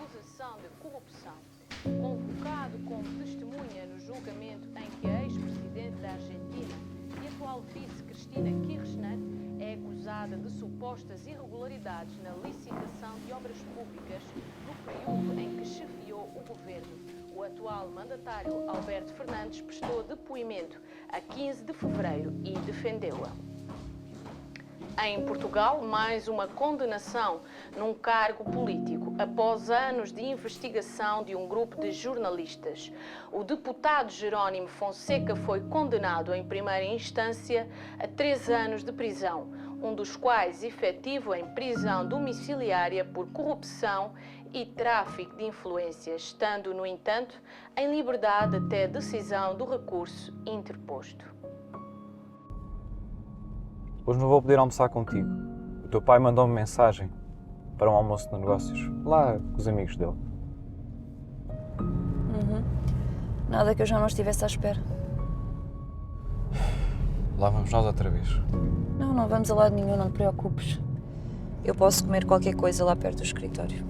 acusação de corrupção. Convocado como testemunha no julgamento em que a ex-presidente da Argentina e atual vice Cristina Kirchner é acusada de supostas irregularidades na licitação de obras públicas no período em que chefiou o governo. O atual mandatário Alberto Fernandes prestou depoimento a 15 de fevereiro e defendeu-a. Em Portugal, mais uma condenação num cargo político após anos de investigação de um grupo de jornalistas. O deputado Jerónimo Fonseca foi condenado em primeira instância a 3 anos de prisão, um dos quais efetivo em prisão domiciliária por corrupção e tráfico de influências, estando, no entanto, em liberdade até decisão do recurso interposto. Hoje não vou poder almoçar contigo. O teu pai mandou-me mensagem para um almoço de negócios, lá com os amigos dele. Nada que eu já não estivesse à espera. Lá vamos nós outra vez. Não vamos a lado nenhum, não te preocupes. Eu posso comer qualquer coisa lá perto do escritório.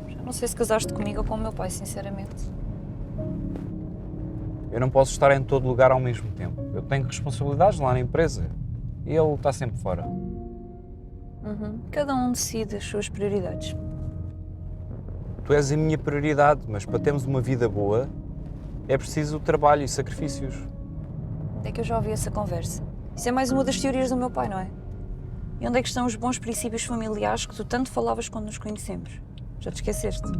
Já não sei se casaste comigo ou com o meu pai, sinceramente. Eu não posso estar em todo lugar ao mesmo tempo. Eu tenho responsabilidades lá na empresa. E ele está sempre fora. Cada um decide as suas prioridades. Tu és a minha prioridade, mas para termos uma vida boa é preciso trabalho e sacrifícios. É que eu já ouvi essa conversa. Isso é mais uma das teorias do meu pai, não é? E onde é que estão os bons princípios familiares que tu tanto falavas quando nos conhecemos? Já te esqueceste?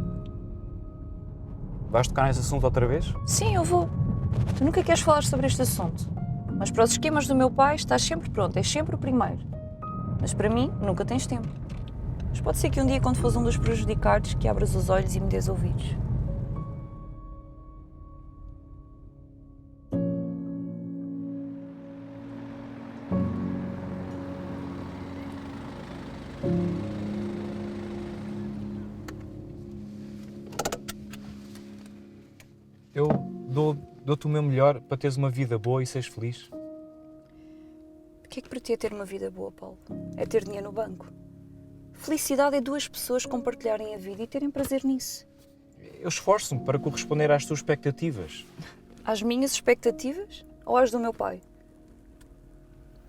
Vais tocar nesse assunto outra vez? Sim, eu vou. Tu nunca queres falar sobre este assunto. Mas para os esquemas do meu pai estás sempre pronto, és sempre o primeiro. Mas para mim, nunca tens tempo. Mas pode ser que um dia, quando fores um dos prejudicados, que abras os olhos e me dês ouvidos. Eu dou-te o meu melhor para teres uma vida boa e seres feliz. O que é que para ti é ter uma vida boa, Paulo? É ter dinheiro no banco. Felicidade é 2 pessoas compartilharem a vida e terem prazer nisso. Eu esforço-me para corresponder às tuas expectativas. Às minhas expectativas ou às do meu pai?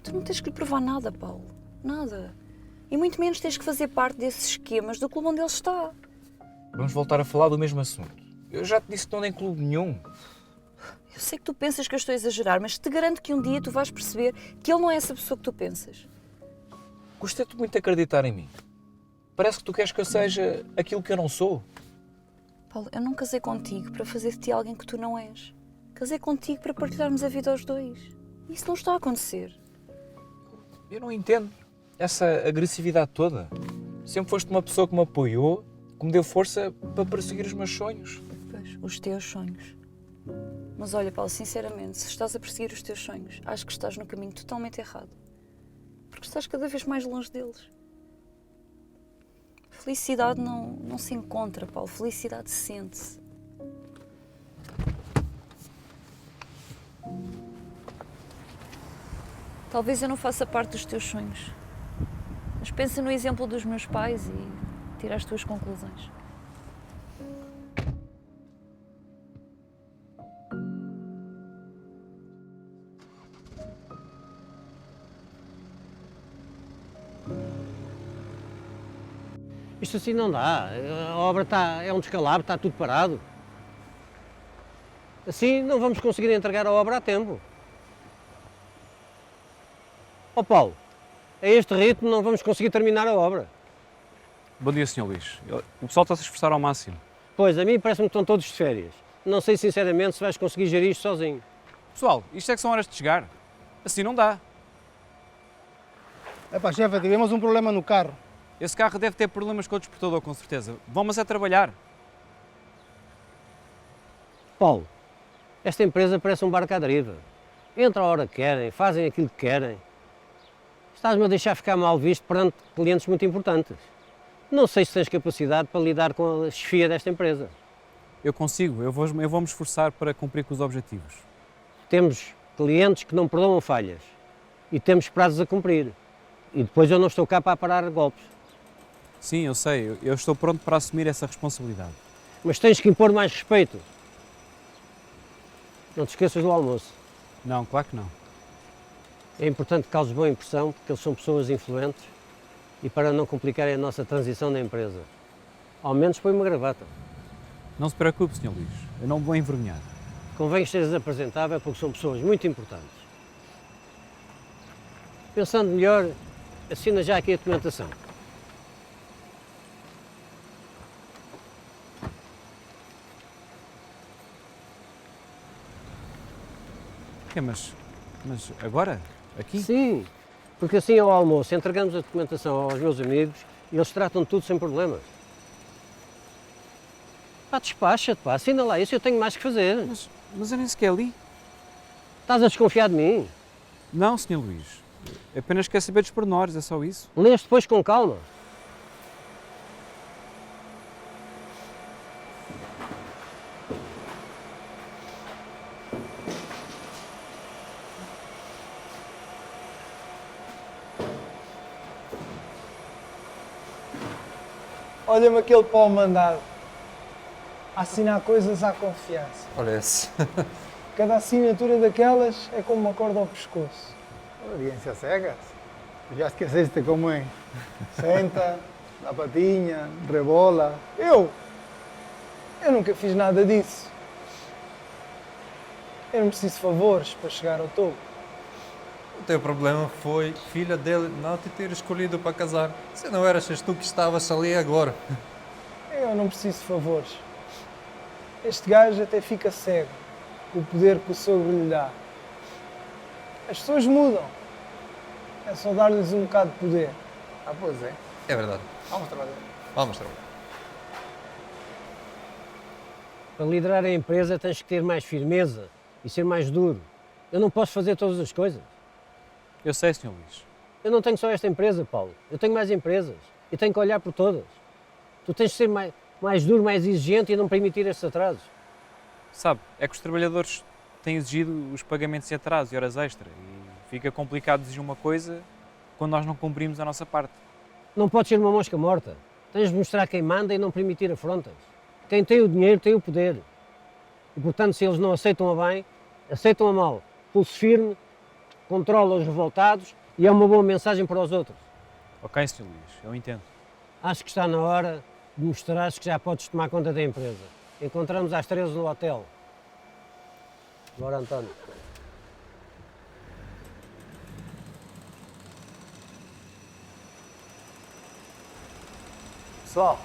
Tu não tens que lhe provar nada, Paulo. Nada. E muito menos tens que fazer parte desses esquemas do clube onde ele está. Vamos voltar a falar do mesmo assunto. Eu já te disse que não tem clube nenhum. Eu sei que tu pensas que eu estou a exagerar, mas te garanto que um dia tu vais perceber que ele não é essa pessoa que tu pensas. Custa-te muito acreditar em mim. Parece que tu queres que eu seja aquilo que eu não sou. Paulo, eu não casei contigo para fazer de ti alguém que tu não és. Casei contigo para partilharmos a vida aos dois. Isso não está a acontecer. Eu não entendo essa agressividade toda. Sempre foste uma pessoa que me apoiou, que me deu força para perseguir os meus sonhos. Pois, os teus sonhos. Mas olha, Paulo, sinceramente, se estás a perseguir os teus sonhos, acho que estás no caminho totalmente errado. Porque estás cada vez mais longe deles. Felicidade não se encontra, Paulo. Felicidade sente-se. Talvez eu não faça parte dos teus sonhos. Mas pensa no exemplo dos meus pais e tira as tuas conclusões. Isto assim não dá. A obra é um descalabro, está tudo parado. Assim não vamos conseguir entregar a obra a tempo. Ó Paulo, a este ritmo não vamos conseguir terminar a obra. Bom dia, Sr. Luís. O pessoal está a se esforçar ao máximo. Pois, a mim parece-me que estão todos de férias. Não sei sinceramente se vais conseguir gerir isto sozinho. Pessoal, isto é que são horas de chegar. Assim não dá. Epá, chefe, tivemos um problema no carro. Esse carro deve ter problemas com o despertador, com certeza. Vamos a trabalhar. Paulo, esta empresa parece um barco à deriva. Entra a hora que querem, fazem aquilo que querem. Estás-me a deixar ficar mal visto perante clientes muito importantes. Não sei se tens capacidade para lidar com a chefia desta empresa. Eu consigo, eu vou me esforçar para cumprir com os objetivos. Temos clientes que não perdoam falhas e temos prazos a cumprir. E depois eu não estou cá para parar golpes. Sim, eu sei. Eu estou pronto para assumir essa responsabilidade. Mas tens que impor mais respeito. Não te esqueças do almoço. Não, claro que não. É importante que causes boa impressão, porque eles são pessoas influentes e para não complicarem a nossa transição da empresa. Ao menos põe uma gravata. Não se preocupe, Sr. Luís. Eu não me vou envergonhar. Convém que estejas apresentável porque são pessoas muito importantes. Pensando melhor, assina já aqui a documentação. É, mas agora? Aqui? Sim, porque assim ao almoço entregamos a documentação aos meus amigos e eles tratam de tudo sem problemas. Pá, despacha-te, pá, assina lá isso, eu tenho mais que fazer. Mas eu nem sequer li. Estás a desconfiar de mim? Não, Sr. Luís. Eu apenas quero saber dos pormenores, é só isso. Lês depois com calma. Olha-me aquele pau mandado. A assinar coisas à confiança. Olha esse. Cada assinatura daquelas é como uma corda ao pescoço. Audiência cegas. Já esqueceste como é? Senta, dá patinha, rebola. Eu nunca fiz nada disso. Eu não preciso de favores para chegar ao topo. O teu problema foi filha dele não te ter escolhido para casar. Se não eras tu que estavas ali agora. Eu não preciso de favores. Este gajo até fica cego com o poder que o sogro lhe dá. As pessoas mudam. É só dar-lhes um bocado de poder. Ah, pois é. É verdade. Vamos trabalhar. Vamos trabalhar. Para liderar a empresa tens que ter mais firmeza e ser mais duro. Eu não posso fazer todas as coisas. Eu sei, Sr. Luís. Eu não tenho só esta empresa, Paulo. Eu tenho mais empresas e tenho que olhar por todas. Tu tens de ser mais duro, mais exigente e não permitir estes atrasos. Sabe, é que os trabalhadores têm exigido os pagamentos em atraso e horas extra. E fica complicado exigir uma coisa quando nós não cumprimos a nossa parte. Não podes ser uma mosca morta. Tens de mostrar quem manda e não permitir afrontas. Quem tem o dinheiro tem o poder. E, portanto, se eles não aceitam a bem, aceitam a mal. Pulso firme, controla os revoltados e é uma boa mensagem para os outros. Ok, Sr. Luís, eu entendo. Acho que está na hora de mostrares que já podes tomar conta da empresa. Encontramos às 13 no hotel. Bora, António. Pessoal,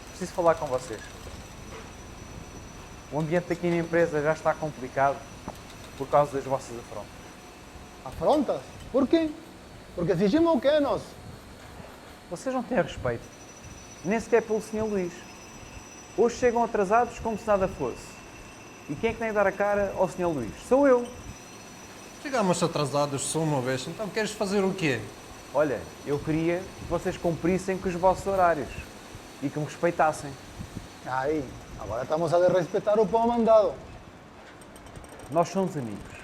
preciso falar com vocês. O ambiente aqui na empresa já está complicado por causa das vossas afrontas. Afrontas? Por quê? Porque exigimos o quê, nós? Vocês não têm respeito, nem sequer pelo Sr. Luís. Hoje chegam atrasados como se nada fosse. E quem é que tem de dar a cara ao Sr. Luís? Sou eu. Chegamos atrasados só uma vez, então queres fazer o quê? Olha, eu queria que vocês cumprissem com os vossos horários e que me respeitassem. Aí, agora estamos a desrespeitar o pão mandado. Nós somos amigos,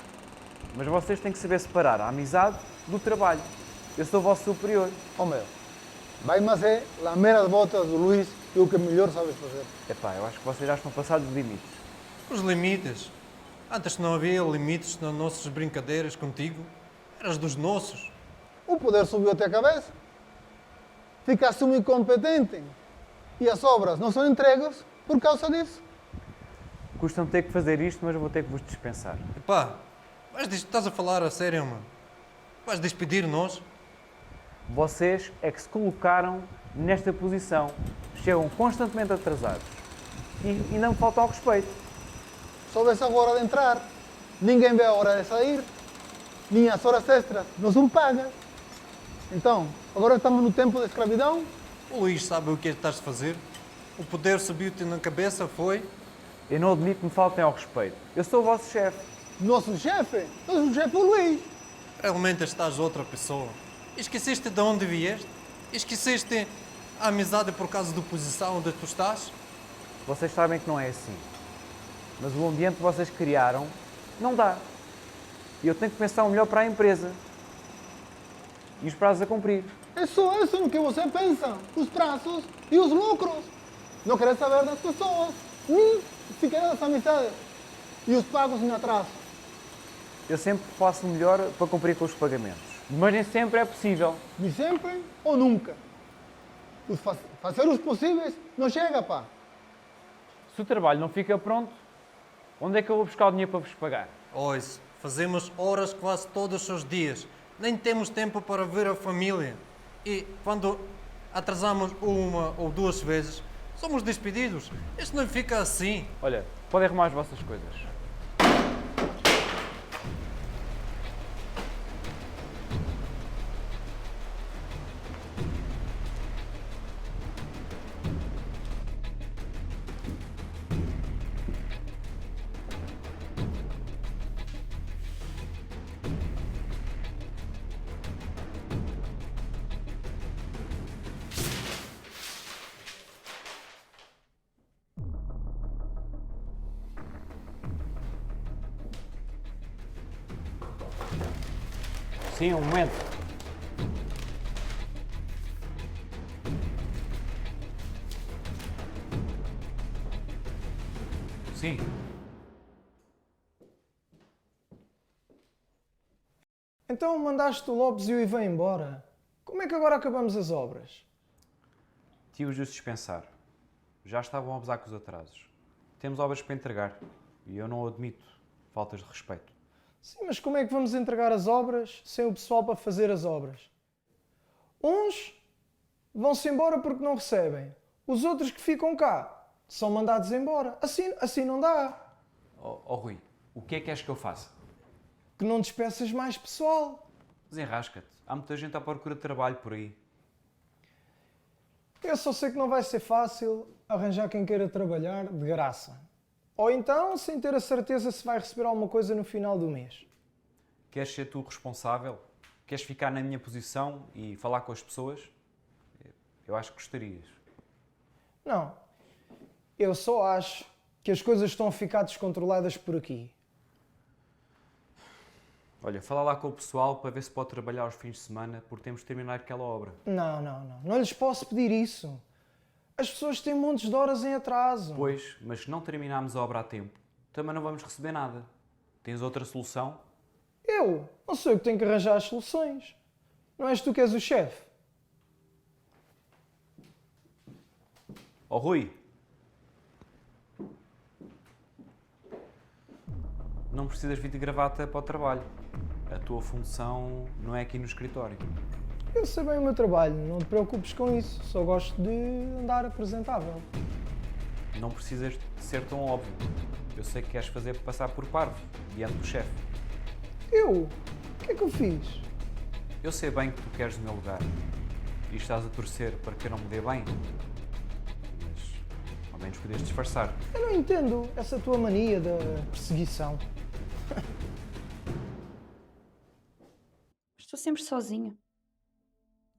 mas vocês têm que saber separar a amizade do trabalho. Eu sou o vosso superior. Ó meu, vai-me a ser lamer as botas do Luís e o que melhor sabes fazer. Epá, eu acho que vocês já estão passados dos limites. Os limites. Antes não havia limites nas nossas brincadeiras contigo. Eras dos nossos. O poder subiu-te a cabeça. Ficaste muito incompetente. E as obras não são entregas por causa disso. Custam ter que fazer isto, mas eu vou ter que vos dispensar. Epá, estás a falar a sério, mano? Vais despedir-nos? Vocês é que se colocaram nesta posição. Chegam constantemente atrasados. E não me falta ao respeito. Só vês a hora de entrar. Ninguém vê a hora de sair. Nem as horas extras não são pagas. Então, agora estamos no tempo da escravidão. O Luís sabe o que estás a fazer? O poder subiu-te na cabeça, foi? Eu não admito que me faltem ao respeito. Eu sou o vosso chefe. Nosso chefe é o Luís. Realmente estás outra pessoa. Esqueceste de onde vieste? Esqueceste a amizade por causa da posição onde tu estás? Vocês sabem que não é assim. Mas o ambiente que vocês criaram não dá. E eu tenho que pensar o melhor para a empresa. E os prazos a cumprir. É só isso no que você pensa. Os prazos e os lucros. Não querer saber das pessoas, nem sequer das amizades. E os pagos em atraso. Eu sempre faço o melhor para cumprir com os pagamentos. Mas nem sempre é possível. De sempre ou nunca. Fazer os possíveis não chega, pá. Se o trabalho não fica pronto, onde é que eu vou buscar o dinheiro para vos pagar? Pois, fazemos horas quase todos os dias. Nem temos tempo para ver a família. E quando atrasamos uma ou duas vezes, somos despedidos. Isto não fica assim. Olha, podem arrumar as vossas coisas. Sim, um momento. Sim. Então mandaste o Lopes e o Ivan embora. Como é que agora acabamos as obras? Tive-os de dispensar. Já estavam a abusar com os atrasos. Temos obras para entregar e eu não admito faltas de respeito. Sim, mas como é que vamos entregar as obras sem o pessoal para fazer as obras? Uns vão-se embora porque não recebem. Os outros que ficam cá são mandados embora. Assim não dá. Oh, Rui, o que é que queres que eu faça? Que não despeças mais pessoal. Desenrasca-te. Há muita gente à procura de trabalho por aí. Eu só sei que não vai ser fácil arranjar quem queira trabalhar de graça. Ou então sem ter a certeza se vai receber alguma coisa no final do mês. Queres ser tu responsável? Queres ficar na minha posição e falar com as pessoas? Eu acho que gostarias. Não. Eu só acho que as coisas estão a ficar descontroladas por aqui. Olha, fala lá com o pessoal para ver se pode trabalhar aos fins de semana, porque temos de terminar aquela obra. Não. Não lhes posso pedir isso. As pessoas têm montes de horas em atraso. Pois, mas se não terminarmos a obra a tempo, também não vamos receber nada. Tens outra solução? Eu? Não sou eu que tenho que arranjar as soluções. Não és tu que és o chefe. Oh, Rui! Não precisas vir de gravata para o trabalho. A tua função não é aqui no escritório. Eu sei bem o meu trabalho, não te preocupes com isso. Só gosto de andar apresentável. Não precisas de ser tão óbvio. Eu sei que queres fazer passar por parvo, diante do chefe. Eu? O que é que eu fiz? Eu sei bem que tu queres o meu lugar. E estás a torcer para que eu não me dê bem. Mas, ao menos podias disfarçar. Eu não entendo essa tua mania da perseguição. Estou sempre sozinha.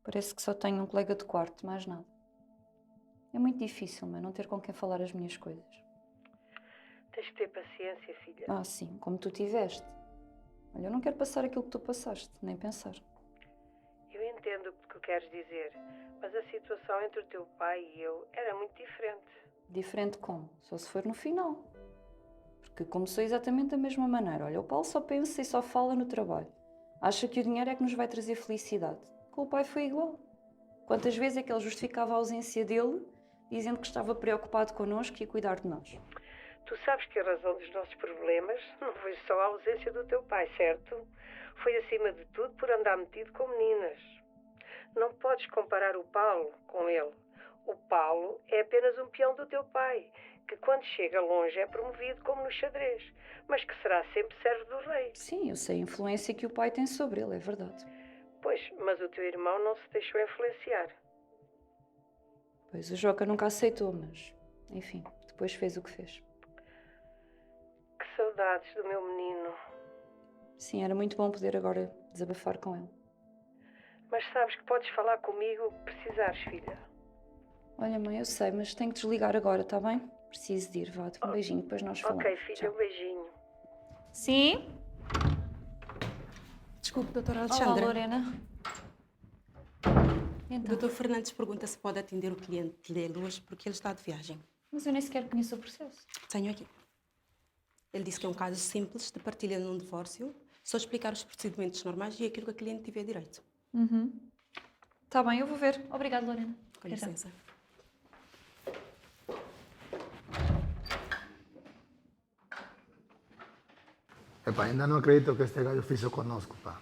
Parece que só tenho um colega de quarto, mais nada. É muito difícil, não ter com quem falar as minhas coisas. Tens que ter paciência, filha. Ah, sim, como tu tiveste. Olha, eu não quero passar aquilo que tu passaste, nem pensar. Eu entendo o que queres dizer, mas a situação entre o teu pai e eu era muito diferente. Diferente como? Só se for no final. Porque começou exatamente da mesma maneira. Olha, o Paulo só pensa e só fala no trabalho. Acha que o dinheiro é que nos vai trazer felicidade. Com o pai foi igual. Quantas vezes é que ele justificava a ausência dele, dizendo que estava preocupado connosco e a cuidar de nós? Tu sabes que a razão dos nossos problemas não foi só a ausência do teu pai, certo? Foi, acima de tudo, por andar metido com meninas. Não podes comparar o Paulo com ele. O Paulo é apenas um peão do teu pai, que quando chega longe é promovido como no xadrez, mas que será sempre servo do rei. Sim, eu sei a influência que o pai tem sobre ele, é verdade. Pois, mas o teu irmão não se deixou influenciar. Pois, o Joca nunca aceitou, mas, enfim, depois fez o que fez. Que saudades do meu menino. Sim, era muito bom poder agora desabafar com ele. Mas sabes que podes falar comigo o que precisares, filha. Olha, mãe, eu sei, mas tenho que desligar agora, está bem? Preciso de ir, vá, um beijinho, depois nós falamos. Ok, filha, Tchau. um beijinho. Sim? Desculpe, doutora Olá, Alexandra. Lorena. O Então, Dr. Fernandes pergunta se pode atender o cliente dele hoje porque ele está de viagem. mas eu nem sequer conheço o processo. Tenho aqui. Ele disse que é um caso simples de partilha num divórcio, só explicar os procedimentos normais e aquilo que a cliente tiver direito. Tá bem, eu vou ver. Obrigada, Lorena. Com Até já. licença. Epá, ainda não acredito que este gajo fez conosco, pá.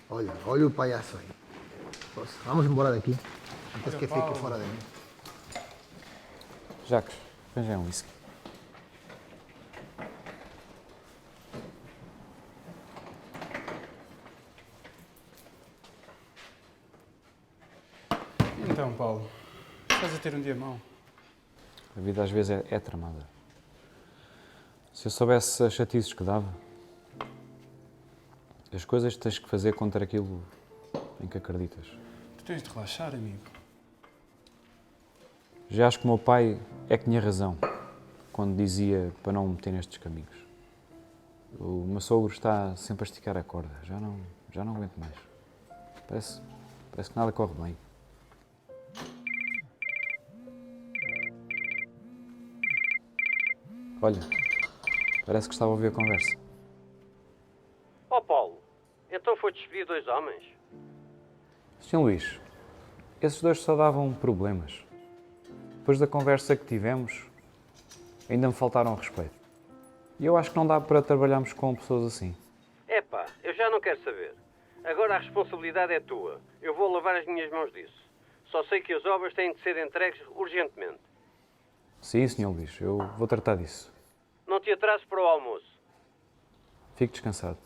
Olha o palhaço aí. Poxa, vamos embora daqui, antes que fique fora de mim. Jacques, arranjei um whisky. Então, Paulo, estás a ter um dia mau? A vida às vezes é tramada. Se eu soubesse as chatices que dava, as coisas que tens que fazer contra aquilo em que acreditas. Tu tens de relaxar, amigo. Já acho que o meu pai é que tinha razão quando dizia para não me meter nestes caminhos. O meu sogro está sempre a esticar a corda. Já não aguento mais. Parece que nada corre bem. Olha, parece que estava a ouvir a conversa. Ó Paulo, então foi despedir 2 homens? Sr. Luís, esses dois só davam problemas. Depois da conversa que tivemos, ainda me faltaram ao respeito. E eu acho que não dá para trabalharmos com pessoas assim. Epá, eu já não quero saber. Agora a responsabilidade é tua. Eu vou lavar as minhas mãos disso. Só sei que as obras têm de ser entregues urgentemente. Sim, Sr. Luís, eu vou tratar disso. Não te atrases para o almoço. Fique descansado.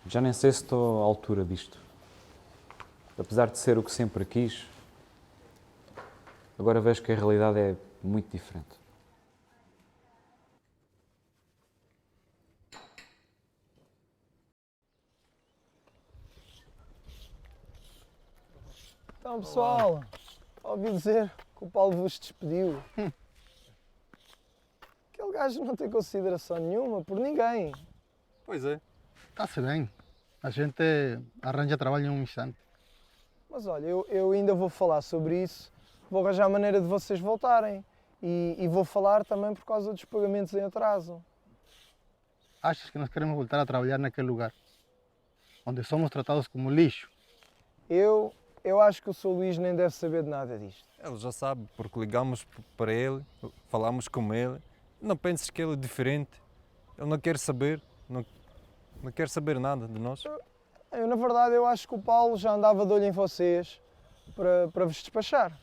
Já nem sei se estou à altura disto. Apesar de ser o que sempre quis, agora vejo que a realidade é muito diferente. Então, pessoal, ouvi dizer que o Paulo vos despediu. Aquele gajo não tem consideração nenhuma por ninguém. Pois é. Está-se bem. A gente arranja trabalho em um instante. Mas olha, eu ainda vou falar sobre isso. Vou arranjar a maneira de vocês voltarem. E vou falar também por causa dos pagamentos em atraso. Achas que nós queremos voltar a trabalhar naquele lugar? Onde somos tratados como lixo? Eu acho que o Sr. Luís nem deve saber de nada disto. Ele já sabe, porque ligamos para ele, falamos com ele. Não penses que ele é diferente. Ele não quer saber, não quer saber nada de nós. Na verdade, eu acho que o Paulo já andava de olho em vocês para vos despachar.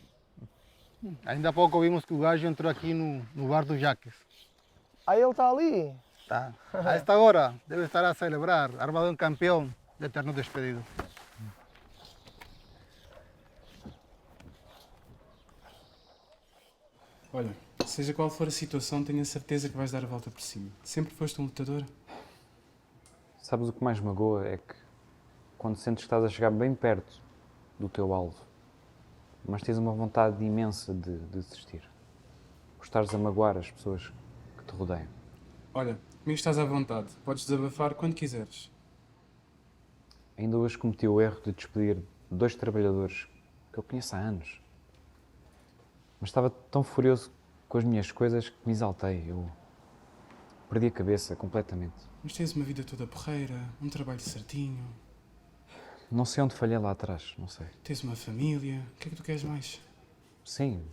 Ainda há pouco ouvimos que o gajo entrou aqui no bar do Jaques. Ah, ele está ali? Tá. A esta hora deve estar a celebrar, armado um campeão de eterno despedido. Olha, seja qual for a situação, tenho a certeza que vais dar a volta por cima. Sempre foste um lutador. Sabes o que mais magoa é que quando sentes que estás a chegar bem perto do teu alvo, mas tens uma vontade imensa de desistir. Por estares a magoar as pessoas que te rodeiam. Olha, comigo estás à vontade. Podes desabafar quando quiseres. Ainda hoje cometi o erro de despedir 2 trabalhadores que eu conheço há anos. Mas estava tão furioso com as minhas coisas que me exaltei. Eu perdi a cabeça completamente. Mas tens uma vida toda porreira, um trabalho certinho. Não sei onde falhei lá atrás, não sei. Tens uma família. O que é que tu queres mais? Sim,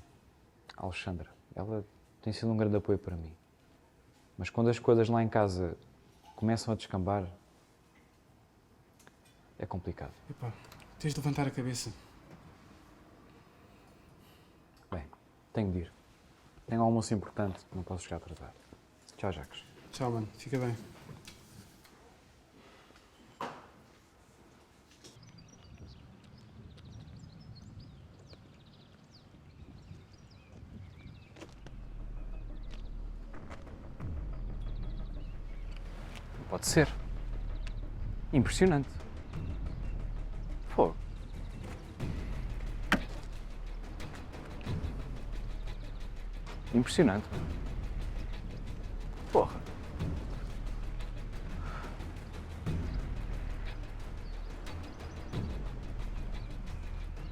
a Alexandra. Ela tem sido um grande apoio para mim. Mas quando as coisas lá em casa começam a descambar, é complicado. Epá, tens de levantar a cabeça. Bem, tenho de ir. Tenho um almoço importante, não posso chegar atrasado. Tchau, Jacques. Tchau, mano. Fica bem. Pode ser. Impressionante. Fogo. Impressionante. Porra.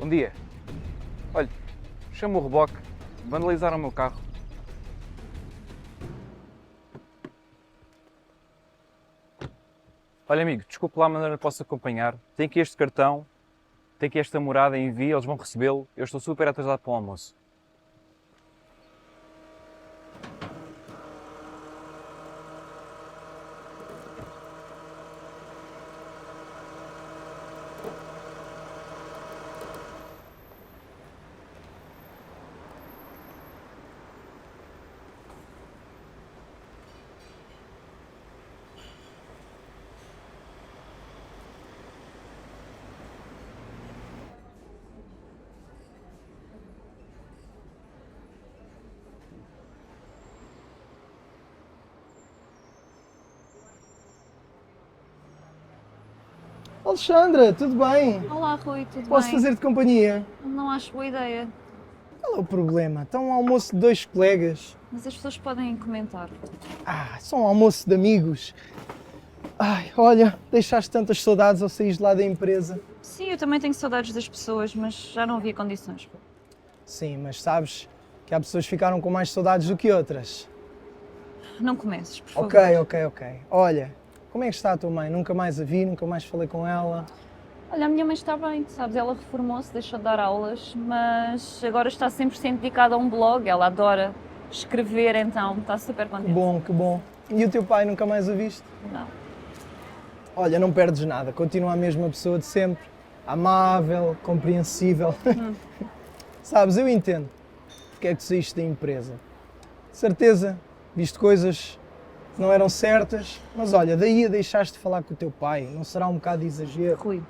Bom dia. Olha, chama o reboque, vandalizaram o meu carro. Olha, amigo, desculpe lá a maneira que posso acompanhar. Tem aqui este cartão, tem aqui esta morada, envia, eles vão recebê-lo. Eu estou super atrasado para o almoço. Alexandra, tudo bem? Olá, Rui, tudo Posso bem? fazer-te companhia? Não acho boa ideia, Qual é o problema? Está um almoço de 2 colegas. mas as pessoas podem comentar. Só um almoço de amigos. Ai, olha, deixaste tantas saudades ao sair de lá da empresa. Sim, eu também tenho saudades das pessoas, mas já não havia condições. Sim, mas sabes que há pessoas que ficaram com mais saudades do que outras. Não comeces, por favor. Ok. Olha, como é que está a tua mãe? Nunca mais a vi, nunca mais falei com ela. Olha, a minha mãe está bem, sabes? Ela reformou-se, deixou de dar aulas, mas agora está 100% dedicada a um blog. Ela adora escrever, então está super contente. Que bom. E o teu pai, nunca mais o viste? Não. Olha, não perdes nada, continua a mesma pessoa de sempre. Amável, compreensível. Sabes, eu entendo porque é que tu saíste da empresa. De certeza, viste coisas que não eram certas, mas olha, daí a deixaste de falar com o teu pai, não será um bocado de exagero? Rui,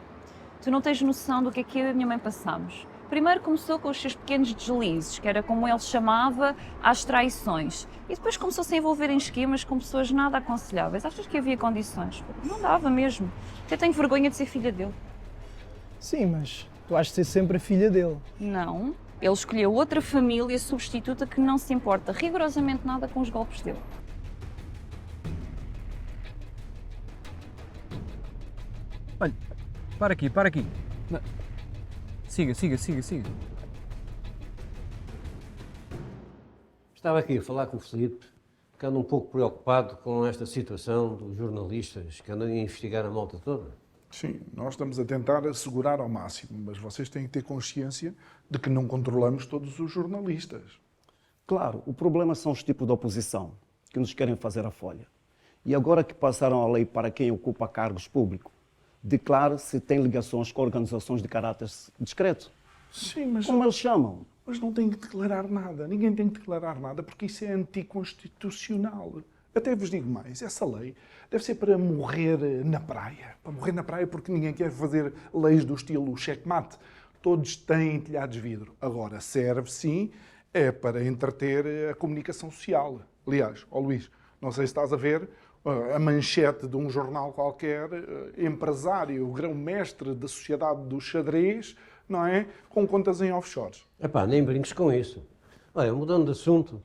tu não tens noção do que é que eu e a minha mãe passámos. Primeiro começou com os seus pequenos deslizes, que era como ele chamava, às traições. E depois começou-se a envolver em esquemas com pessoas nada aconselháveis. Achas que havia condições? Não dava mesmo. Eu tenho vergonha de ser filha dele. Sim, mas tu has de ser sempre a filha dele. Não. Ele escolheu outra família substituta que não se importa rigorosamente nada com os golpes dele. Olha, para aqui. Siga. Estava aqui a falar com o Filipe, que anda um pouco preocupado com esta situação dos jornalistas que andam a investigar a malta toda. Sim, nós estamos a tentar assegurar ao máximo, mas vocês têm que ter consciência de que não controlamos todos os jornalistas. Claro, o problema são os tipos de oposição que nos querem fazer a folha. E agora que passaram a lei para quem ocupa cargos públicos, declare se tem ligações com organizações de caráter discreto. Sim, mas... Como eles chamam? Mas não tem que declarar nada. Ninguém tem que declarar nada porque isso é anticonstitucional. Até vos digo mais, essa lei deve ser para morrer na praia. Para morrer na praia porque ninguém quer fazer leis do estilo checkmate. Todos têm telhados de vidro. Agora, serve sim, é para entreter a comunicação social. Aliás, Luís, não sei se estás a ver a manchete de um jornal qualquer, empresário, grão-mestre da sociedade do xadrez, não é? Com contas em offshores. Epá, nem brinques com isso. Olha, mudando de assunto,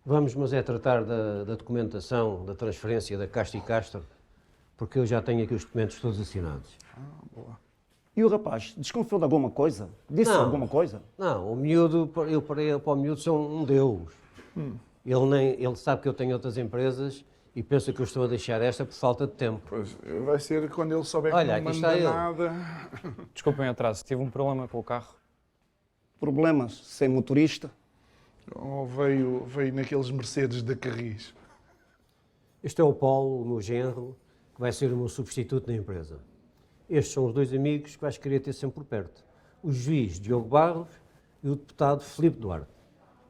vamos mas é tratar da documentação, da transferência da Castro e Castro, porque eu já tenho aqui os documentos todos assinados. Boa. E o rapaz, desconfiou de alguma coisa? Disse alguma coisa? Não, o miúdo, eu para o miúdo sou um deus. Ele sabe que eu tenho outras empresas e pensa que eu estou a deixar esta por falta de tempo. Pois, vai ser quando ele souber que Olha, não aqui manda está ele. nada. Desculpem o atraso, tive um problema com o carro. Problemas sem motorista? Ou veio naqueles Mercedes da Carris. Este é o Paulo, o meu genro, que vai ser o meu substituto na empresa. Estes são os dois amigos que vais querer ter sempre por perto. O juiz Diogo Barros e o deputado Filipe Duarte.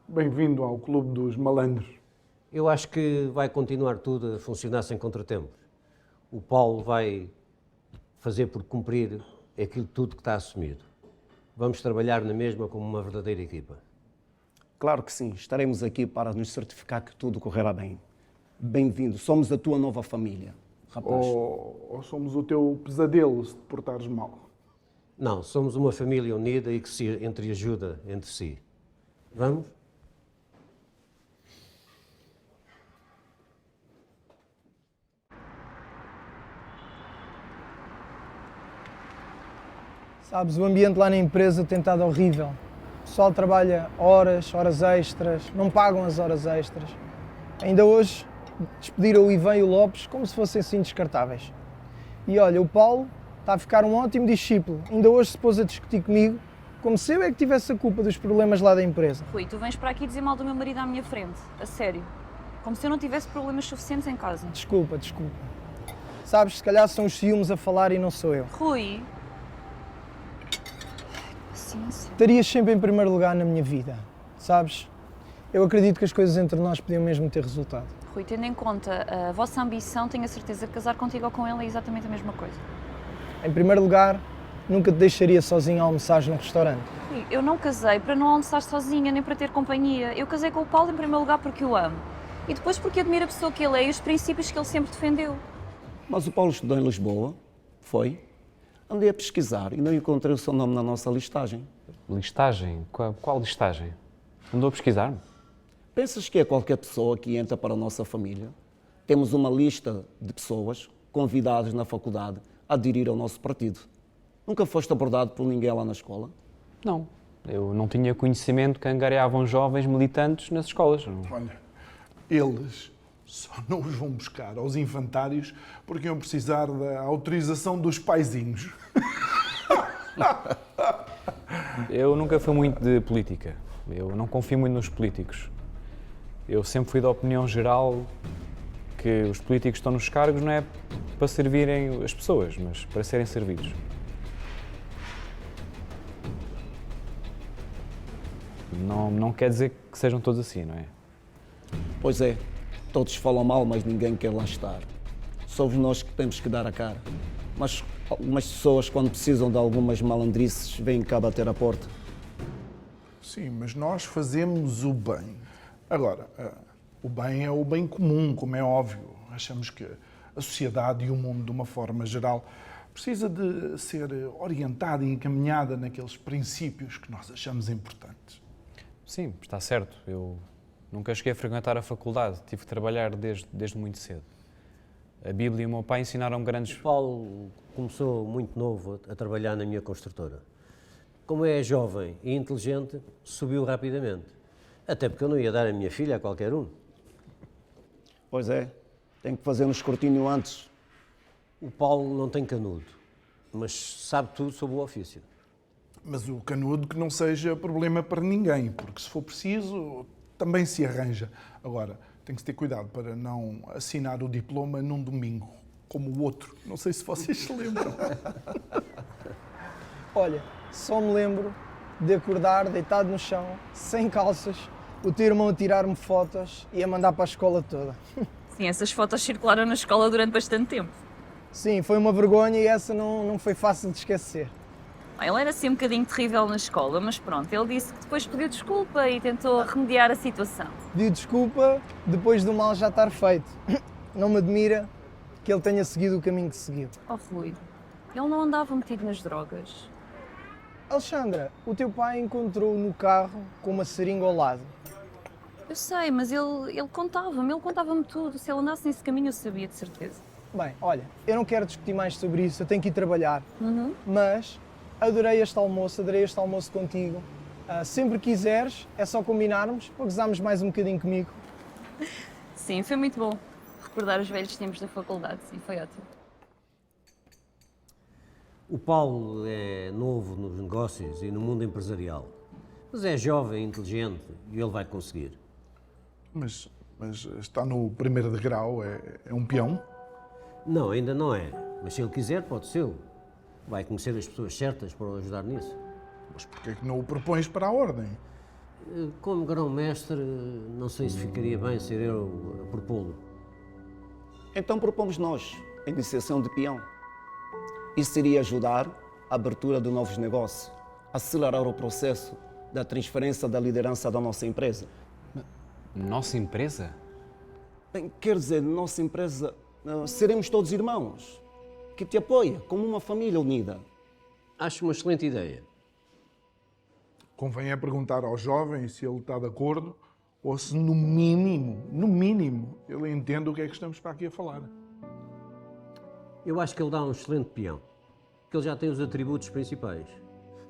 Bem-vindo ao Clube dos Malandros. Eu acho que vai continuar tudo a funcionar sem contratempos. O Paulo vai fazer por cumprir aquilo tudo que está assumido. Vamos trabalhar na mesma como uma verdadeira equipa. Claro que sim, estaremos aqui para nos certificar que tudo correrá bem. Bem-vindo, somos a tua nova família, rapaz. Ou somos o teu pesadelo se te portares mal. Não, somos uma família unida e que se entreajuda entre si. Vamos? Sabes, o ambiente lá na empresa tem estado horrível. O pessoal trabalha horas extras, não pagam as horas extras. Ainda hoje despediram o Ivan e o Lopes como se fossem assim descartáveis. E olha, o Paulo está a ficar um ótimo discípulo. Ainda hoje se pôs a discutir comigo como se eu é que tivesse a culpa dos problemas lá da empresa. Rui, tu vens para aqui dizer mal do meu marido à minha frente. A sério. Como se eu não tivesse problemas suficientes em casa. Desculpa. Sabes, se calhar são os ciúmes a falar e não sou eu. Rui. Paciência. Estarias sempre em primeiro lugar na minha vida, sabes? Eu acredito que as coisas entre nós podiam mesmo ter resultado. Rui, tendo em conta a vossa ambição, tenho a certeza que casar contigo ou com ele é exatamente a mesma coisa. Em primeiro lugar, nunca te deixaria sozinho a almoçar num restaurante. Rui, eu não casei para não almoçar sozinha, nem para ter companhia. Eu casei com o Paulo em primeiro lugar porque o amo. E depois porque admiro a pessoa que ele é e os princípios que ele sempre defendeu. Mas o Paulo estudou em Lisboa, foi? Andei a pesquisar e não encontrei o seu nome na nossa listagem. Listagem? Qual listagem? Andou a pesquisar-me? Pensas que é qualquer pessoa que entra para a nossa família? Temos uma lista de pessoas convidadas na faculdade a aderir ao nosso partido. Nunca foste abordado por ninguém lá na escola? Não. Eu não tinha conhecimento que angariavam jovens militantes nas escolas. Olha, eles só não os vão buscar aos infantários porque iam precisar da autorização dos paizinhos. Eu nunca fui muito de política. Eu não confio muito nos políticos. Eu sempre fui da opinião geral que os políticos estão nos cargos não é para servirem as pessoas, mas para serem servidos. Não quer dizer que sejam todos assim, não é? Pois é, todos falam mal, mas ninguém quer lá estar. Somos nós que temos que dar a cara. Mas algumas pessoas, quando precisam de algumas malandrices, vêm cá bater a porta. Sim, mas nós fazemos o bem. Agora, o bem é o bem comum, como é óbvio. Achamos que a sociedade e o mundo, de uma forma geral, precisa de ser orientada e encaminhada naqueles princípios que nós achamos importantes. Sim, está certo. Eu nunca cheguei a frequentar a faculdade. Tive que trabalhar desde muito cedo. A Bíblia e o meu pai ensinaram grandes... O Paulo começou muito novo a trabalhar na minha construtora. Como é jovem e inteligente, subiu rapidamente. Até porque eu não ia dar a minha filha a qualquer um. Pois é, tem que fazer um escrutínio antes. O Paulo não tem canudo, mas sabe tudo sobre o ofício. Mas o canudo que não seja problema para ninguém, porque se for preciso, também se arranja. Agora, tem que se ter cuidado para não assinar o diploma num domingo, como o outro. Não sei se vocês se lembram. Olha, só me lembro de acordar deitado no chão, sem calças, o teu irmão a tirar-me fotos e a mandar para a escola toda. Sim, essas fotos circularam na escola durante bastante tempo. Sim, foi uma vergonha e essa não foi fácil de esquecer. Ele era assim um bocadinho terrível na escola, mas pronto, ele disse que depois pediu desculpa e tentou remediar a situação. Pediu desculpa depois do mal já estar feito. Não me admira que ele tenha seguido o caminho que seguiu. Oh, Rui, ele não andava metido nas drogas. Alexandra, o teu pai encontrou-o no carro com uma seringa ao lado. Eu sei, mas ele contava-me tudo. Se ele andasse nesse caminho, eu sabia de certeza. Bem, olha, eu não quero discutir mais sobre isso, eu tenho que ir trabalhar. Uhum. Mas adorei este almoço contigo. Sempre que quiseres, é só combinarmos para gozarmos mais um bocadinho comigo. Sim, foi muito bom. Recordar os velhos tempos da faculdade, sim, foi ótimo. O Paulo é novo nos negócios e no mundo empresarial, mas é jovem, inteligente e ele vai conseguir. Mas está no primeiro degrau, é um peão? Não, ainda não é, mas se ele quiser pode ser. Vai conhecer as pessoas certas para o ajudar nisso. Mas porquê é que não o propões para a ordem? Como grão-mestre, não sei se ficaria bem ser eu a propô-lo. Então propomos nós a iniciação de peão. Isso seria ajudar a abertura de novos negócios, acelerar o processo da transferência da liderança da nossa empresa. Nossa empresa? Bem, quer dizer, nossa empresa, seremos todos irmãos, que te apoia como uma família unida. Acho uma excelente ideia. Convém é perguntar ao jovem se ele está de acordo ou se, no mínimo, ele entende o que é que estamos para aqui a falar. Eu acho que ele dá um excelente peão. porque ele já tem os atributos principais.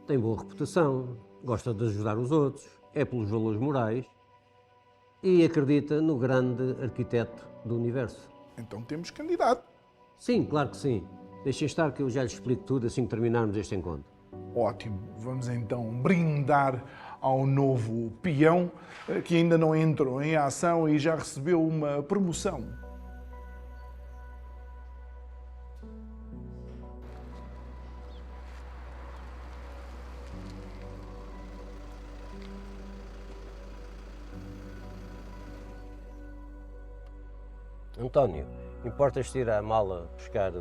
Tem boa reputação, gosta de ajudar os outros, é pelos valores morais e acredita no grande arquiteto do universo. Então temos candidato. Sim, claro que sim. Deixem estar que eu já lhes explico tudo assim que terminarmos este encontro. Ótimo. Vamos então brindar ao novo peão que ainda não entrou em ação e já recebeu uma promoção. António, importas-te ir à mala buscar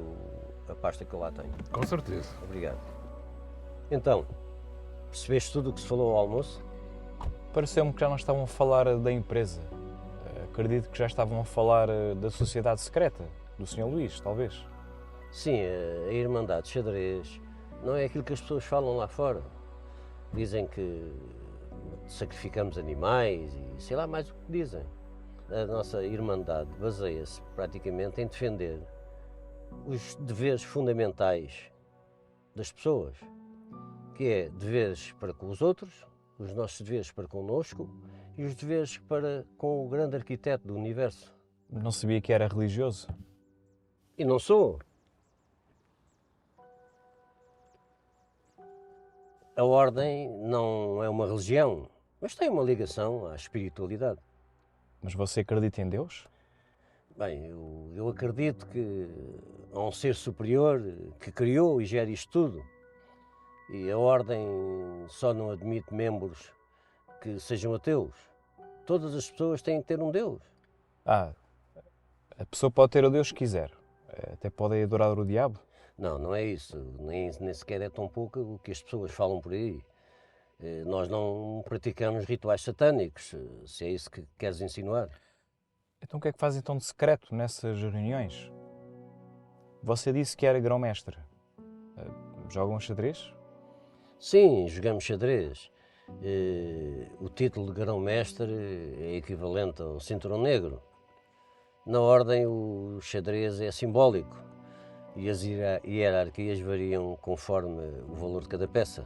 a pasta que eu lá tenho? Com certeza. Obrigado. Então, percebeste tudo o que se falou ao almoço? Pareceu-me que já não estavam a falar da empresa. Acredito que já estavam a falar da sociedade secreta, do Sr. Luís, talvez. Sim, a Irmandade de Xadrez não é aquilo que as pessoas falam lá fora. Dizem que sacrificamos animais e sei lá mais o que dizem. A nossa Irmandade baseia-se praticamente em defender os deveres fundamentais das pessoas, que é deveres para com os outros, os nossos deveres para connosco e os deveres para com o grande arquiteto do universo. Não sabia que era religioso. E não sou. A ordem não é uma religião, mas tem uma ligação à espiritualidade. Mas você acredita em Deus? Bem, eu acredito que há um ser superior que criou e gera isto tudo. E a ordem só não admite membros que sejam ateus. Todas as pessoas têm que ter um Deus. A pessoa pode ter o Deus que quiser. Até pode adorar o diabo. Não é isso. Nem sequer é tão pouco o que as pessoas falam por aí. Nós não praticamos rituais satânicos, se é isso que queres insinuar. Então o que é que fazem tão de secreto nessas reuniões? Você disse que era grão-mestre. Jogam xadrez? Sim, jogamos xadrez. O título de grão-mestre é equivalente ao cinturão negro. Na ordem, o xadrez é simbólico e as hierarquias variam conforme o valor de cada peça.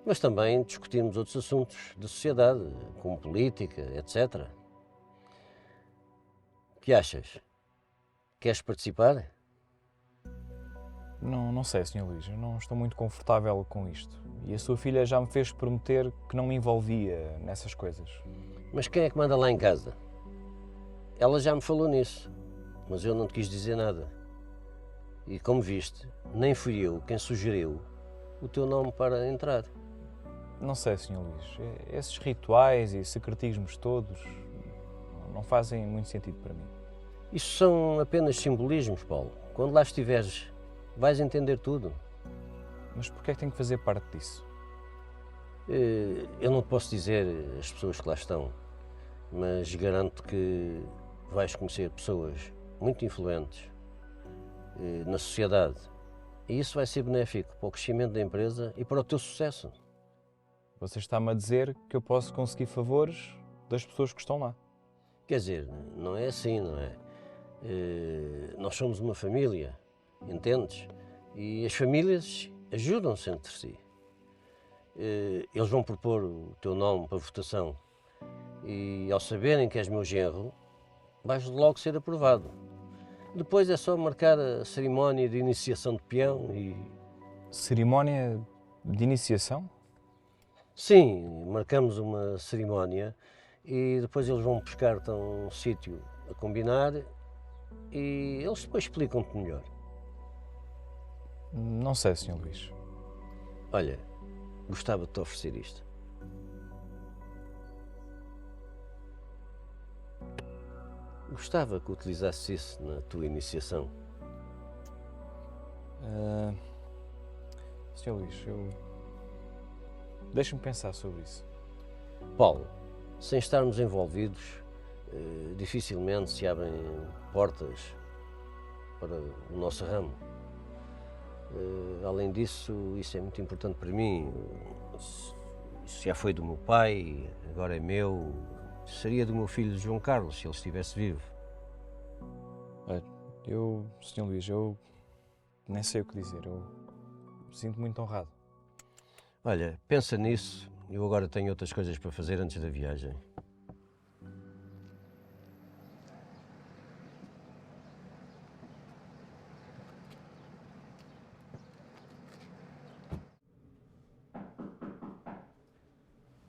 Mas também discutimos outros assuntos da sociedade, como política, etc. O que achas? Queres participar? Não sei, Sr. Luís. Eu não estou muito confortável com isto. E a sua filha já me fez prometer que não me envolvia nessas coisas. Mas quem é que manda lá em casa? Ela já me falou nisso, mas eu não te quis dizer nada. E como viste, nem fui eu quem sugeriu o teu nome para entrar. Não sei, Sr. Luís. Esses rituais e secretismos todos não fazem muito sentido para mim. Isso são apenas simbolismos, Paulo. Quando lá estiveres, vais entender tudo. Mas porquê é que tenho que fazer parte disso? Eu não te posso dizer as pessoas que lá estão, mas garanto que vais conhecer pessoas muito influentes na sociedade. E isso vai ser benéfico para o crescimento da empresa e para o teu sucesso. Você está-me a dizer que eu posso conseguir favores das pessoas que estão lá. Quer dizer, não é assim, não é? Nós somos uma família, entendes? E as famílias ajudam-se entre si. Eles vão propor o teu nome para votação e, ao saberem que és meu genro, vais logo ser aprovado. Depois é só marcar a cerimónia de iniciação de peão e... Cerimónia de iniciação? Sim, marcamos uma cerimónia e depois eles vão buscar-te a um sítio a combinar e eles depois explicam-te melhor. Não sei, Sr. Luís. Olha, gostava de te oferecer isto. Gostava que utilizasses isso na tua iniciação. Sr. Luís, deixe-me pensar sobre isso. Paulo, sem estarmos envolvidos, dificilmente se abrem portas para o nosso ramo. Além disso, isso é muito importante para mim. Isso já foi do meu pai, agora é meu. Seria do meu filho João Carlos, se ele estivesse vivo. Sr. Luís, eu nem sei o que dizer. Sinto muito honrado. Olha, pensa nisso. Eu agora tenho outras coisas para fazer antes da viagem.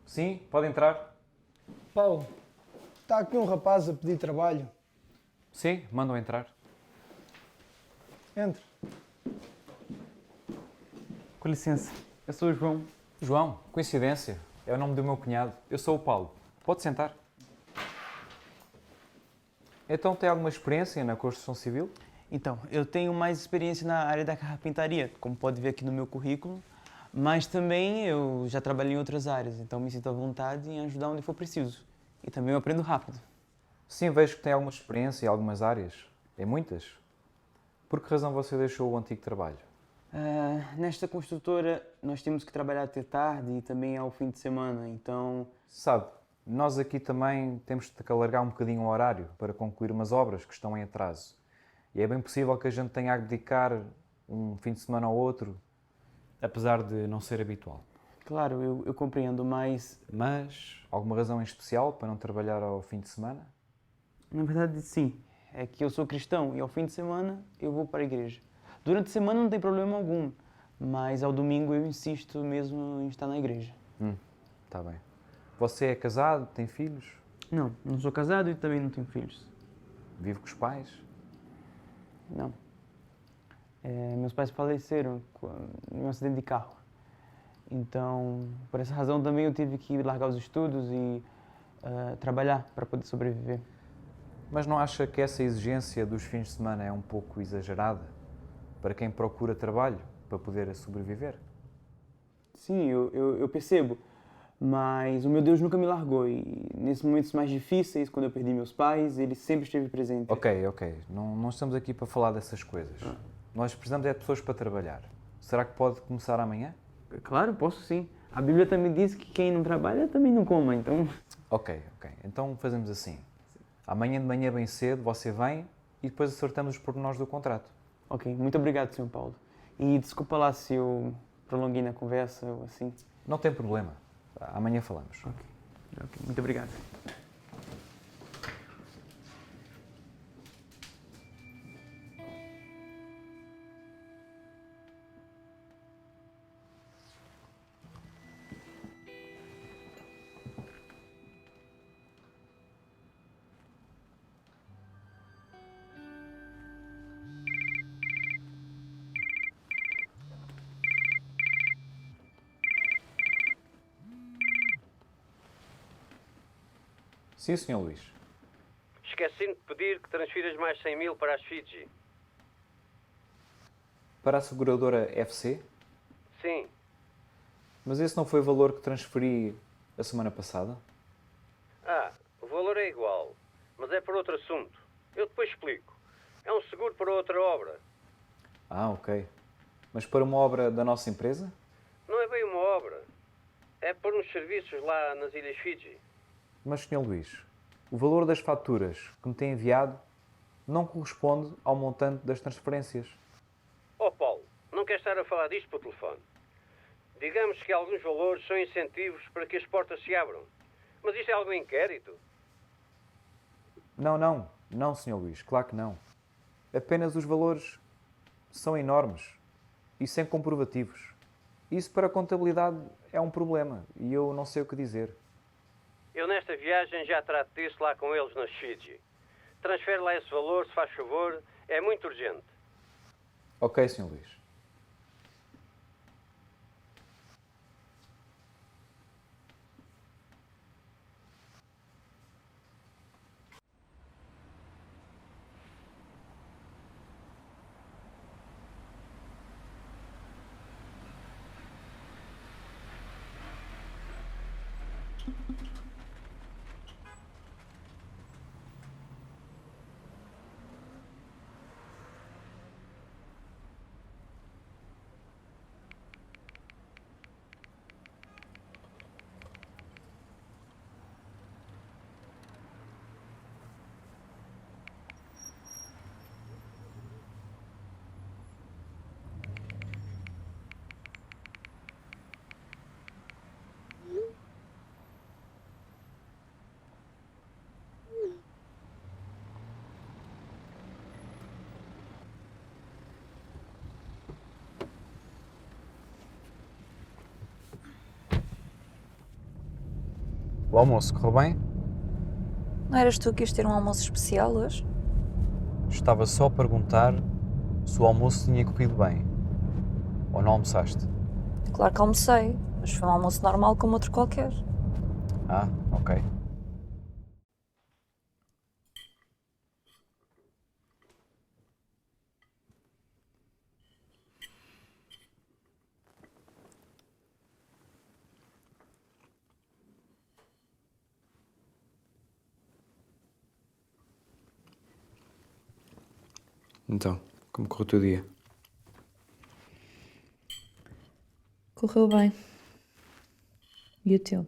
Sim, pode entrar. Paulo, está aqui um rapaz a pedir trabalho. Sim, mandam entrar. Entre. Com licença, eu sou o João. João, coincidência. É o nome do meu cunhado. Eu sou o Paulo. Pode sentar. Então tem alguma experiência na construção civil? Então, eu tenho mais experiência na área da carpintaria, como pode ver aqui no meu currículo, mas também eu já trabalhei em outras áreas, então me sinto à vontade em ajudar onde for preciso. E também eu aprendo rápido. Sim, vejo que tem alguma experiência em algumas áreas. Em muitas? Por que razão você deixou o antigo trabalho? Nesta construtora, nós temos que trabalhar até tarde e também ao fim de semana, então... Sabe, nós aqui também temos de alargar um bocadinho o horário para concluir umas obras que estão em atraso. E é bem possível que a gente tenha a dedicar um fim de semana ao outro, apesar de não ser habitual. Claro, eu compreendo, mas... Mas, alguma razão em especial para não trabalhar ao fim de semana? Na verdade, sim. É que eu sou cristão e ao fim de semana eu vou para a igreja. Durante a semana não tem problema algum, mas ao domingo eu insisto mesmo em estar na igreja. Tá bem. Você é casado, tem filhos? Não sou casado e também não tenho filhos. Vive com os pais? Não. Meus pais faleceram em um acidente de carro. Então, por essa razão também eu tive que largar os estudos e trabalhar para poder sobreviver. Mas não acha que essa exigência dos fins de semana é um pouco exagerada para quem procura trabalho para poder sobreviver? Sim, eu percebo. Mas o meu Deus nunca me largou e nesses momentos mais difíceis, quando eu perdi meus pais, ele sempre esteve presente. Ok. Não estamos aqui para falar dessas coisas. Nós precisamos de pessoas para trabalhar. Será que pode começar amanhã? Claro, posso sim. A Bíblia também diz que quem não trabalha também não coma, então... Ok. Então fazemos assim. Amanhã de manhã bem cedo você vem e depois acertamos os pormenores do contrato. Ok, muito obrigado, Sr. Paulo. E desculpa lá se eu prolonguei na conversa ou assim. Não tem problema. Amanhã falamos. Ok, muito obrigado. Sim, Sr. Luís. Esqueci-me de pedir que transfiras mais 100 mil para as Fiji. Para a seguradora FC? Sim. Mas esse não foi o valor que transferi a semana passada? O valor é igual, mas é para outro assunto. Eu depois explico. É um seguro para outra obra. Ok. Mas para uma obra da nossa empresa? Não é bem uma obra. É por uns serviços lá nas Ilhas Fiji. Mas, Sr. Luís, o valor das faturas que me tem enviado não corresponde ao montante das transferências. Paulo, não quero estar a falar disto por telefone. Digamos que alguns valores são incentivos para que as portas se abram. Mas isto é algum inquérito? Não, Sr. Luís, claro que não. Apenas os valores são enormes e sem comprovativos. Isso para a contabilidade é um problema e eu não sei o que dizer. Eu nesta viagem já trato disso lá com eles nas Fiji. Transfere lá esse valor, se faz favor. É muito urgente. Ok, Sr. Luís. O almoço correu bem? Não eras tu que ias ter um almoço especial hoje? Estava só a perguntar se o almoço tinha corrido bem. Ou não almoçaste? Claro que almocei, mas foi um almoço normal como outro qualquer. Ah, ok. Então, como correu o teu dia? Correu bem. E o teu?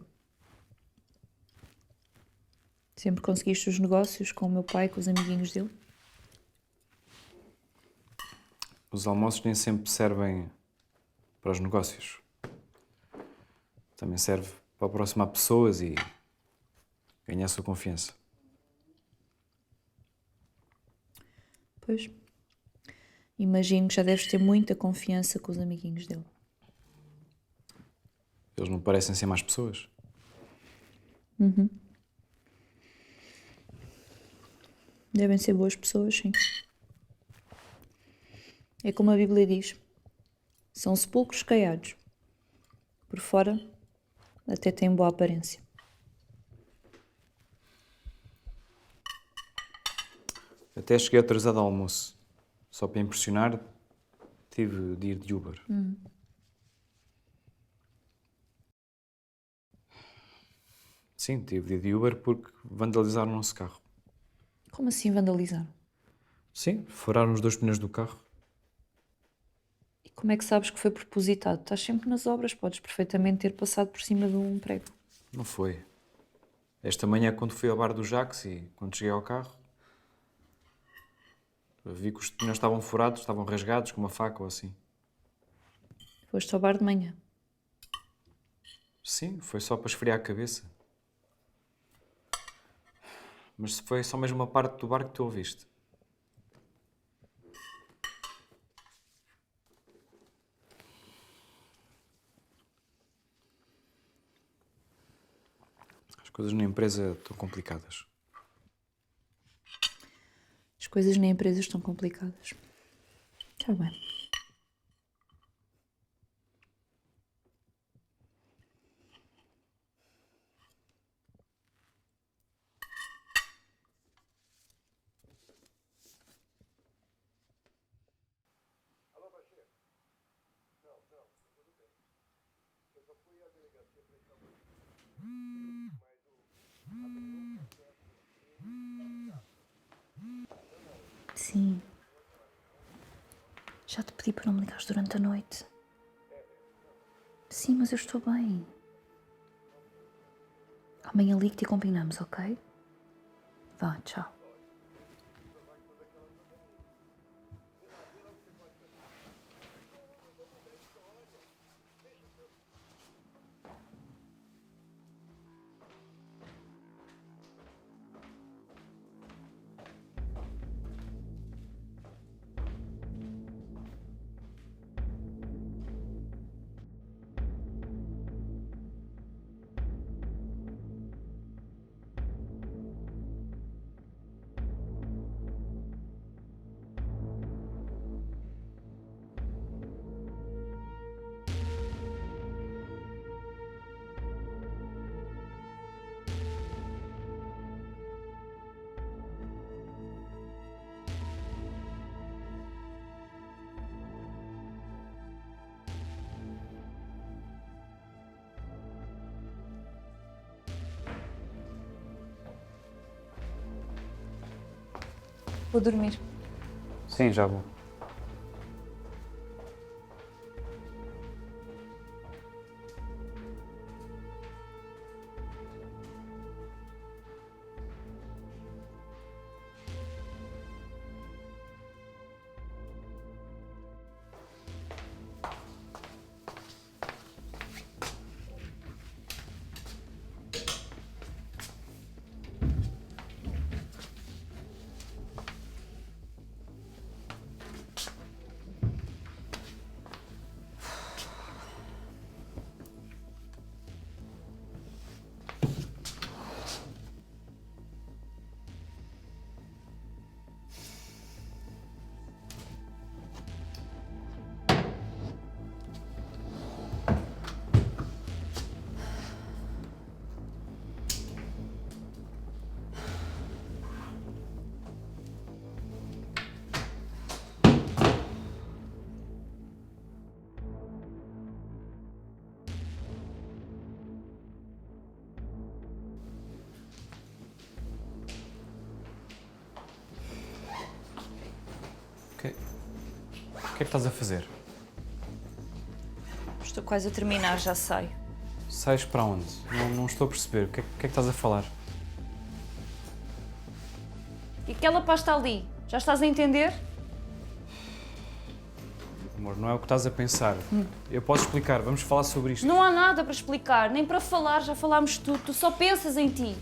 Sempre conseguiste os negócios com o meu pai e com os amiguinhos dele? Os almoços nem sempre servem para os negócios. Também serve para aproximar pessoas e ganhar a sua confiança. Pois. Imagino que já deves ter muita confiança com os amiguinhos dele. Eles não parecem ser más pessoas. Uhum. Devem ser boas pessoas, sim. É como a Bíblia diz. São sepulcros caiados. Por fora, até têm boa aparência. Até cheguei atrasado ao almoço. Só para impressionar, tive de ir de Uber. Sim, tive de ir de Uber porque vandalizaram o nosso carro. Como assim vandalizaram? Sim, furaram os 2 pneus do carro. E como é que sabes que foi propositado? Estás sempre nas obras, podes perfeitamente ter passado por cima de um prego. Não foi. Esta manhã, quando fui ao bar do Jacques e quando cheguei ao carro, vi que os pneus estavam furados, estavam rasgados com uma faca ou assim. Foste ao bar de manhã. Sim, foi só para esfriar a cabeça. Mas foi só mesmo uma parte do bar que tu ouviste. As coisas na empresa estão complicadas. As coisas na empresa estão complicadas. Está bem. Sim. Já te pedi para não me ligares durante a noite. Sim, mas eu estou bem. Amanhã ligo-te e combinamos, ok? Vá, tchau. Vou dormir. Sim, já vou. que é que estás a fazer? Estou quase a terminar, já sei. Sais para onde? Não estou a perceber. O que é que estás a falar? E aquela pasta ali, já estás a entender? Amor, não é o que estás a pensar. Eu posso explicar, vamos falar sobre isto. Não há nada para explicar, nem para falar, já falámos tudo. Tu só pensas em ti.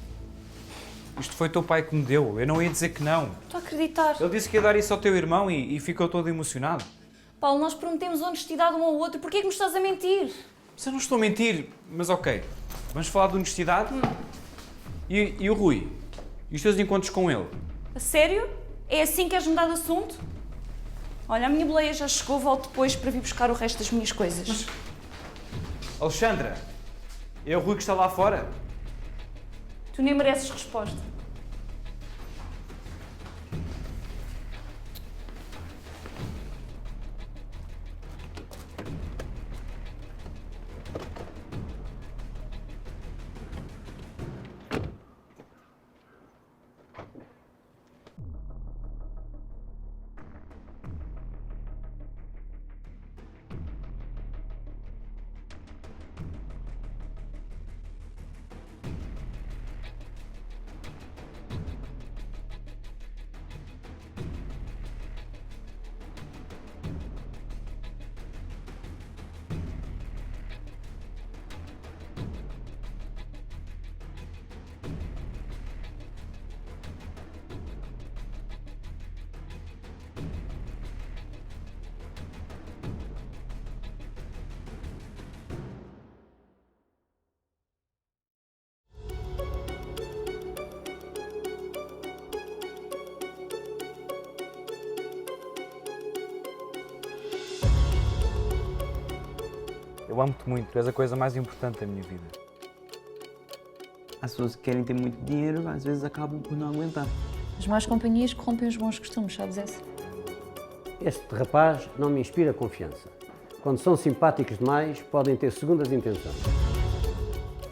Isto foi teu pai que me deu, eu não ia dizer que não. Estou a acreditar. Ele disse que ia dar isso ao teu irmão e ficou todo emocionado. Paulo, nós prometemos honestidade um ao outro, porquê é que me estás a mentir? Mas eu não estou a mentir, mas ok. Vamos falar de honestidade? E o Rui? E os teus encontros com ele? A sério? É assim que queres mudar de assunto? Olha, a minha boleia já chegou, volto depois para vir buscar o resto das minhas coisas. Alexandra, é o Rui que está lá fora? Tu nem mereces resposta. Eu amo-te muito, tu és a coisa mais importante da minha vida. As pessoas que querem ter muito dinheiro, às vezes acabam por não aguentar. As más companhias corrompem os bons costumes, sabes essa? Este rapaz não me inspira confiança. Quando são simpáticos demais, podem ter segundas intenções.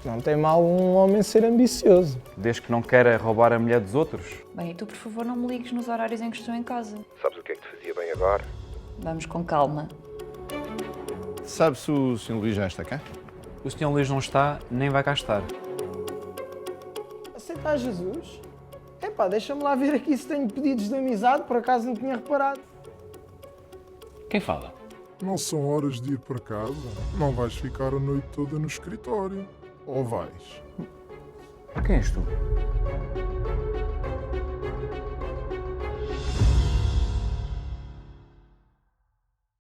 Não tem mal um homem ser ambicioso. Desde que não queira roubar a mulher dos outros. Bem, e tu, por favor, não me ligues nos horários em que estou em casa. Sabes o que é que te fazia bem agora? Vamos com calma. Sabe se o Sr. Luís já está cá? O Sr. Luís não está, nem vai cá estar. Aceitar Jesus? Epá, deixa-me lá ver aqui se tenho pedidos de amizade, por acaso não tinha reparado. Quem fala? Não são horas de ir para casa? Não vais ficar a noite toda no escritório? Ou vais? Quem és tu?